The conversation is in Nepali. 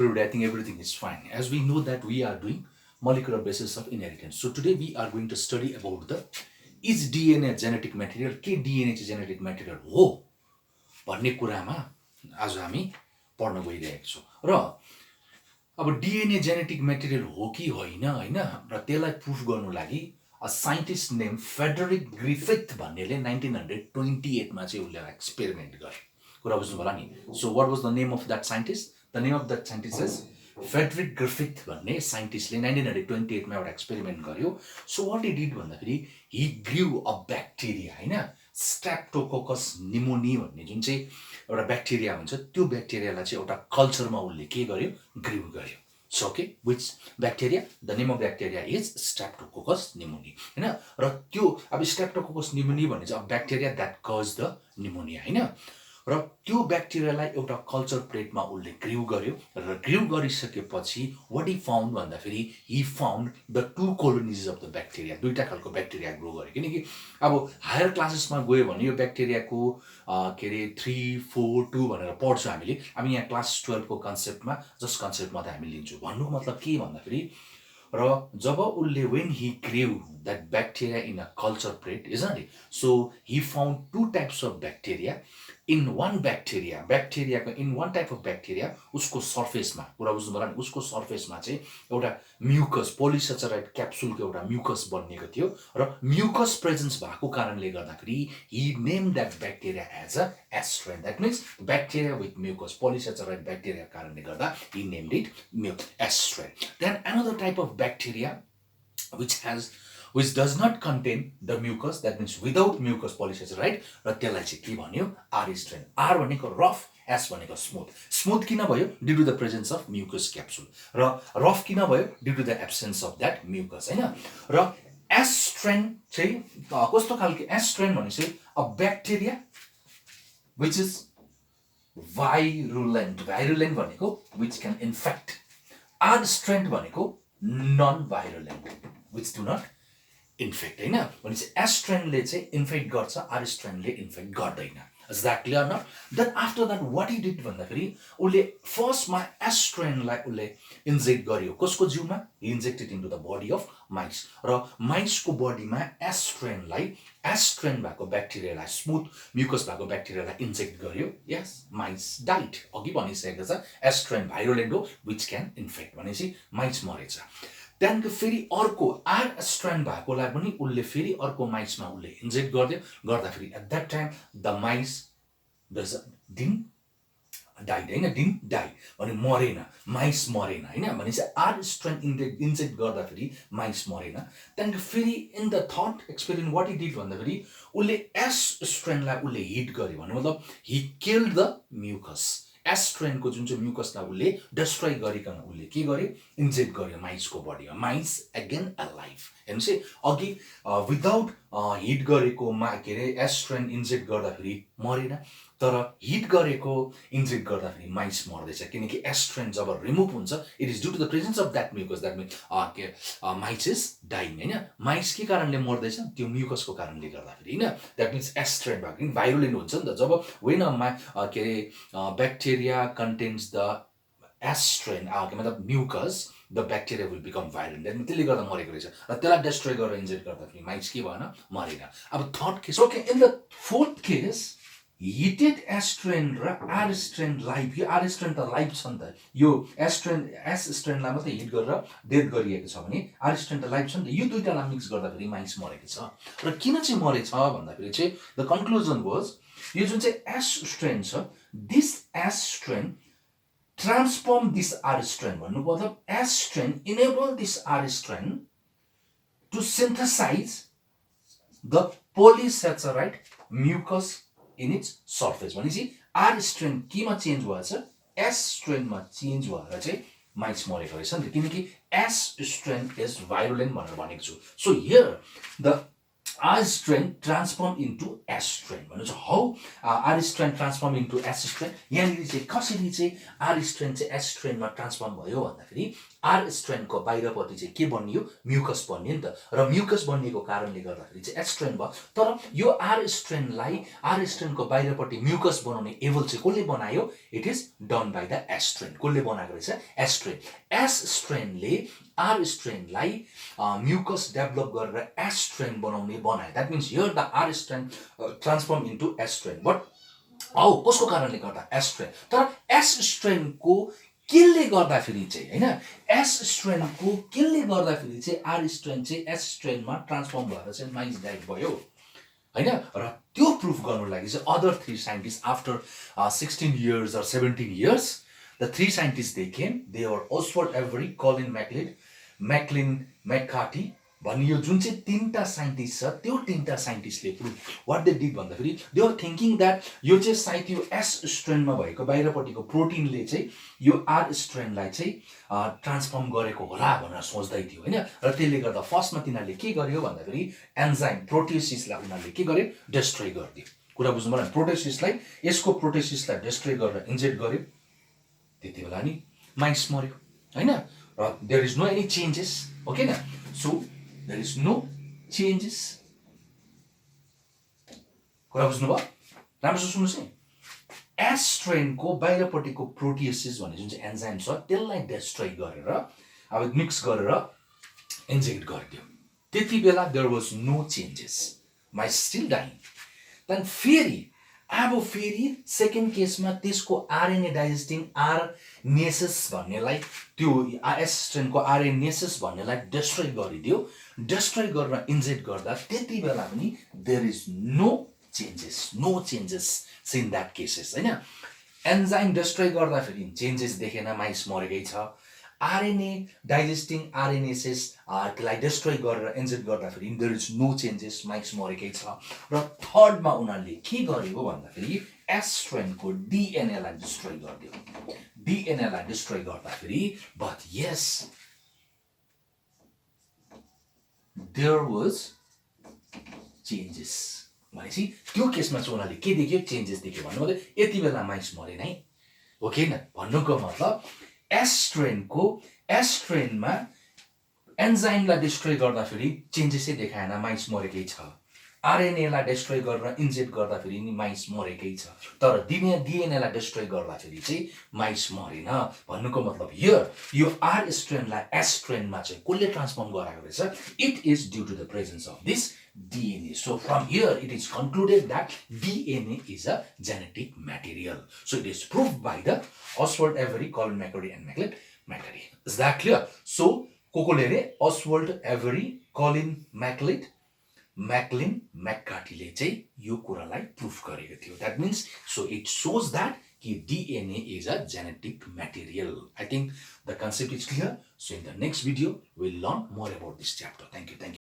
I think everything is fine. As we know that we are doing molecular basis of inheritance. So today we are going to study about the is DNA genetic material? के DNA चाहिँ जेनेटिक मेटेरियल हो भन्ने कुरामा आज हामी पढ्न गइरहेका छौँ र अब डिएनए जेनेटिक मेटेरियल हो कि होइन होइन र त्यसलाई प्रुफ गर्नु लागि a scientist name Frederick Griffith भन्नेले 1928मा चाहिँ उसले एक्सपेरिमेन्ट गरे कुरा बुझ्नु होला नि so what was the name of that scientist the name of that scientist is Frederick Griffith भन्ने साइन्टिस्टले 1928मा एउटा एक्सपेरिमेन्ट गर्यो सो वाट हि डिड भन्दाखेरि हि ग्रिउ अ ब्याक्टेरिया होइन स्ट्रेप्टोकोकस निमोनी भन्ने जुन चाहिँ एउटा ब्याक्टेरिया हुन्छ त्यो ब्याक्टेरियालाई चाहिँ एउटा कल्चरमा उसले के गर्यो ग्रिउ गर्यो so okay which bacteria the name of bacteria is Streptococcus pneumoniae होइन र त्यो अब स्ट्रेप्टोकोकस निमोनी भन्ने चाहिँ अब bacteria that cause the pneumonia होइन र त्यो ब्याक्टेरियालाई एउटा कल्चर प्लेटमा उसले ग्रिउ गर्यो र ग्रिउ गरिसकेपछि वाट हि फाउन्ड भन्दाखेरि he found the two colonies of the bacteria दुईवटा खालको ब्याक्टेरिया ग्रो गर्यो किनकि अब हायर क्लासेसमा गयो भने यो ब्याक्टेरियाको के अरे 3, 4, 2 भनेर पढ्छौँ हामीले अब यहाँ क्लास 12को कन्सेप्टमा जस्ट कन्सेप्टमा त हामी लिन्छौँ भन्नुको मतलब के भन्दाखेरि र जब उसले when he grew that bacteria in a culture plate isn't it so he found two types of bacteria in one ब्याक्टेरियाको in one type of bacteria उसको सर्फेसमा कुरा बुझ्नु पर्यो नि उसको सर्फेसमा चाहिँ एउटा म्युकस पोलिसेचराइड क्याप्सुलको एउटा म्युकस बनिएको थियो र म्युकस प्रेजेन्स भएको कारणले गर्दाखेरि he name that bacteria as a S strain that means bacteria with mucus polysaccharide bacteria कारणले गर्दा he named it S strain then another type of bacteria which does not contain the mucus, that means without mucus polysaccharide, र त्यसलाई चाहिँ के भन्यो आर स्ट्रेन आर भनेको रफ एस भनेको स्मुथ किन भयो due to the presence of mucus capsule र रफ किन भयो due to the absence of that mucus होइन र एस स्ट्रेन चाहिँ कस्तो खालको एस स्ट्रेन भनेपछि अ ब्याक्टेरिया विच इज भाइरुलेन्ट भनेको which can infect R strain भनेको non भाइरुलेन्ट which do not infect होइन भनेपछि एस स्ट्रेनले चाहिँ इन्फेक्ट गर्छ आर स्ट्रेनले इन्फेक्ट गर्दैन इज द्याट क्लियर न then after that what he did भन्दाखेरि उसले फर्स्टमा एस स्ट्रेनलाई उसले इन्जेक्ट गर्यो कसको जिउमा injected into the body of mice र माइसको बडीमा एस स्ट्रेन भएको ब्याक्टेरियालाई स्मुथ म्युकस भएको ब्याक्टेरियालाई इन्जेक्ट गर्यो यस माइस डाइट अघि भनिसकेको छ एस स्ट्रेन भाइरोलेन्ट हो विच क्यान इन्फेक्ट भनेपछि माइस मरेछ त्यहाँदेखि फेरि अर्को आर स्ट्रेन भएकोलाई पनि उसले फेरि अर्को माइसमा उसले इन्जेक्ट गरिदियो गर्दाखेरि at that time the mice didn't die भने मरेन माइस मरेन होइन भनेपछि आर स्ट्रेन इन्जेक्ट गर्दाखेरि माइस मरेन त्यहाँदेखि फेरि in the third experiment what he did भन्दाखेरि उसले एस स्ट्रेनलाई उसले हिट गर्यो भन्नु मतलब he killed the mucus S स्ट्रेनको जुन चाहिँ म्युकसलाई उसले डिस्ट्रोय गरिकन उसले के गर्यो इन्जेक्ट गर्यो माइसको बडीमा माइस अगेन अलाइभ हेर्नुहोस् है अघि विदाउट हिट गरेकोमा के अरे एस स्ट्रेन इन्जेक्ट गर्दाखेरि मरेन तर हिट गरेको इन्जेक्ट गर्दाखेरि माइस मर्दैछ किनकि एस स्ट्रेन जब रिमुभ हुन्छ it is due to the presence of that mucus that means mice is dying होइन माइस के कारणले मर्दैछ त्यो म्युकसको कारणले गर्दाखेरि होइन द्याट मिन्स एस स्ट्रेन भएको भाइरोलेन्ट हुन्छ नि त जब वेन के R bacteria contains the S strain मतलब mucus the bacteria will become virulent that त्यसले गर्दा मरेको रहेछ र त्यसलाई डेस्ट्रोय गरेर इन्जेक्ट गर्दाखेरि माइस के भएन मरेन अब third case okay in the fourth case heated S strain र आर स्ट्रेन लाइभ यो आर स्ट्रेन त लाइभ छ नि त यो एस स्ट्रेनलाई मात्रै हिट गरेर डेथ गरिएको छ भने आर स्ट्रेन त लाइभ छ नि त यो दुईवटालाई मिक्स गर्दाखेरि माइस मरेको छ र किन चाहिँ मरेछ भन्दाखेरि चाहिँ द कन्क्लुजन वाज यो जुन चाहिँ एस स्ट्रेन छ this S strain transform this R strain भन्नु मतलब S strain enable this R strain to synthesize the polysaccharide mucus in its surface भनेपछि आर स्ट्रेन केमा चेन्ज भएछ एस स्ट्रेनमा चेन्ज भएर चाहिँ माइस मरेको रहेछ नि त किनकि एस स्ट्रेन इज भाइरोलेन्ट भनेर भनेको छु so here the R strand transform into S strand भनेको how R strand transform into S strand यहाँनिर चाहिँ कसरी चाहिँ R strand चाहिँ S strand मा ट्रान्सफर्म भयो भन्दाखेरि R strand को बाहिरपट्टि चाहिँ के बनियो म्युकस बन्यो नि त र म्युकस बनिएको कारणले गर्दाखेरि चाहिँ S strand भयो तर यो R strand लाई R strand को बाहिरपट्टि म्युकस बनाउने एबल चाहिँ कसले बनायो it is done by the S strand कसले बनाएको रहेछ S strand S strand ले R strand लाई म्युकस डेभलप गरेर S strand बनाउने बनायो that means here the R strand transform into S strand but how कसको कारणले गर्दा S strand तर S strand को केले गर्दाखेरि चाहिँ हैन S strand को केले गर्दाखेरि चाहिँ R strand चाहिँ S strand मा ट्रान्सफर्म भएर चाहिँ माइस डाइट भयो हैन र त्यो प्रुफ गर्नु लागि चाहिँ other three scientist after 16 years or 17 years the three scientists they came they were Oswald Avery, Colin MacLeod, Maclean McCarthy भन्ने यो जुन चाहिँ तीनटा साइन्टिस्ट छ त्यो तीनटा साइन्टिस्टले प्रुफ व्हाट दे डिड भन्दाखेरि दे वर थिंकिङ दैट यो चाहिँ सायद यो S strand मा भएको बाहिरपट्टिको प्रोटिनले चाहिँ यो R strand लाई चाहिँ ट्रान्सफर्म गरेको होला भनेर सोच्दै थियो हैन र त्यसले गर्दा फर्स्टमा तिनीहरुले के गर्यो भन्दाखेरि एन्जाइम प्रोटियोसिसलाई उनीहरुले के गर्यो डिस्ट्रोय गर्दियो कुरा बुझ्नु पर्यो प्रोटियोसिसलाई यसको प्रोटियोसिसलाई डिस्ट्रोय गरेर इन्जेक्ट गर्यो त्यति बेला नि माइस मर्यो हैन र there is no any changes okay न so there is no changes कुरा बुझ्नु भयो राम्रोसँग सुन्नुस् है S strand को बाहिरपट्टिको प्रोटियोसिस भन्ने जुन चाहिँ एन्जाइम छ त्यसलाई डिस्ट्रोय गरेर अब मिक्स गरेर इन्जेक्ट गरिदियो त्यति बेला there was no changes mice still dying then फेरि सेकेन्ड केसमा त्यसको आरएनए डाइजेस्टिङ आरएनएसेस भन्नेलाई त्यो S strand को आरएनएसेस भन्नेलाई डिस्ट्रोय गरिदियो डिस्ट्रोय गरेर इन्जेक्ट गर्दा त्यति बेला पनि there is no changes in that cases हैन एन्जाइम डिस्ट्रोय गर्दा फेरि चेन्जेस देखेन माइस मरेकै छ आरएनए डाइजेस्टिङ आरएनएसेस लाई डिस्ट्रोय गरेर इन्जेक्ट गर्दा फेरि there is no changes mice मरेकै छ र थर्डमा उनीहरुले के गर्यो भन्दाखेरि S strand को डीएनए लाई डिस्ट्रोय गर्दियो डीएनए लाई डिस्ट्रोय गर्दा फेरि but yes there was changes भनेपछि त्यो केसमा चाहिँ उनीहरुले के देख्यो चेन्जेस देख्यो भन्नु मतलब यति बेला माइस मरेन है ओके न भन्नुको मतलब S strand मा एन्जाइमलाई डिस्ट्रोय गर्दा फेरि चेन्जेसै देखाएन माइस मरेकै छ आरएनए लाई डिस्ट्रोय गरेर इन्जेक्ट गर्दा फेरि नि माइस मरेकै छ तर डीएनए लाई डिस्ट्रोय गर्दा फेरि चाहिँ माइस मरेन भन्नुको मतलब हियर यो R strand लाई S strand मा चाहिँ कसले ट्रान्सफर्म गराएको रहेछ it is due to the presence of this DNA. So from here it is concluded that DNA is a genetic material. So it is proved by the Oswald Avery, Colin MacLeod and McCarthy. Is that clear? So कोकोले Oswald Avery, Colin MacLeod, Maclean McCarthy ले चाहिँ यो कुरालाई प्रूफ गरेको थियो that means so it shows that DNA is a genetic material. I think the concept is clear. So in the next video we'll learn more about this chapter. Thank you.